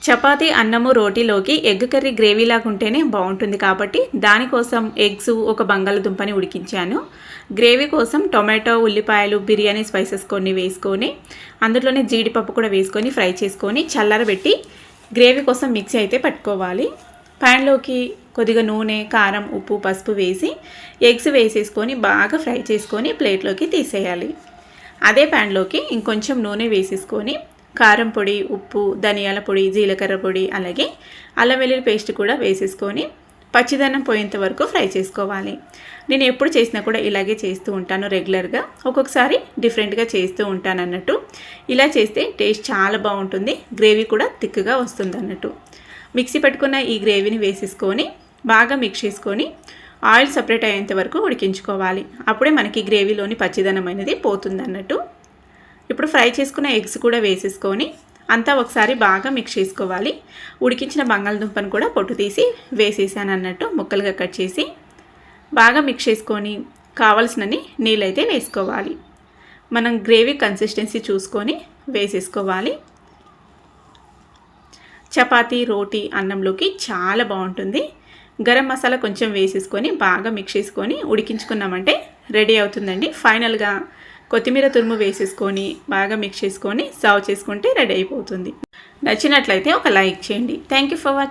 చపాతీ అన్నము రోటీలోకి egg curry గ్రేవీలాగా ఉంటేనే బాగుంటుంది కాబట్టి దానికోసం ఎగ్స్ ఒక బంగాళదుంపని ఉడికించాను. గ్రేవీ కోసం టొమాటో, ఉల్లిపాయలు, బిర్యానీ స్పైసెస్ కొన్ని వేసుకొని అందులోనే జీడిపప్పు కూడా వేసుకొని ఫ్రై చేసుకొని చల్లారబెట్టి గ్రేవీ కోసం మిక్సీ అయితే పట్టుకోవాలి. ప్యాన్లోకి కొద్దిగా నూనె, కారం, ఉప్పు, పసుపు వేసి ఎగ్స్ వేసేసుకొని బాగా ఫ్రై చేసుకొని ప్లేట్లోకి తీసేయాలి. అదే ప్యాన్లోకి ఇంకొంచెం నూనె వేసేసుకొని కారం పొడి, ఉప్పు, ధనియాల పొడి, జీలకర్ర పొడి, అలాగే అల్లం వెల్లుల్లి పేస్ట్ కూడా వేసేసుకొని పచ్చిదనం పోయేంత వరకు ఫ్రై చేసుకోవాలి. నేను ఎప్పుడు చేసినా కూడా ఇలాగే చేస్తూ ఉంటాను రెగ్యులర్గా. ఒక్కొక్కసారి డిఫరెంట్గా చేస్తూ ఉంటాను అన్నట్టు. ఇలా చేస్తే టేస్ట్ చాలా బాగుంటుంది, గ్రేవీ కూడా థిక్గా వస్తుంది అన్నట్టు. మిక్సీ పెట్టుకున్న ఈ గ్రేవీని వేసేసుకొని బాగా మిక్స్ చేసుకొని ఆయిల్ సపరేట్ అయ్యేంత వరకు ఉడికించుకోవాలి. అప్పుడే మనకి గ్రేవీలోని పచ్చిదనం అనేది పోతుంది అన్నట్టు. ఇప్పుడు ఫ్రై చేసుకున్న ఎగ్స్ కూడా వేసేసుకొని అంతా ఒకసారి బాగా మిక్స్ చేసుకోవాలి. ఉడికించిన బంగాళదుంపను కూడా పొట్టు తీసి వేసేసాను అన్నట్టు, ముక్కలుగా కట్ చేసి బాగా మిక్స్ చేసుకొని కావాల్సినన్ని నీళ్ళైతే వేసుకోవాలి. మనం గ్రేవీ కన్సిస్టెన్సీ చూసుకొని వేసేసుకోవాలి. చపాతీ, రోటీ, అన్నంలోకి చాలా బాగుంటుంది. గరం మసాలా కొంచెం వేసేసుకొని బాగా మిక్స్ చేసుకొని ఉడికించుకున్నామంటే రెడీ అవుతుందండి. ఫైనల్గా కొత్తిమీర తురుము వేసేసుకొని బాగా మిక్స్ చేసుకొని సర్వ్ చేసుకుంటే రెడీ అయిపోతుంది. నచ్చినట్లయితే ఒక లైక్ చేయండి. Thank you for watching.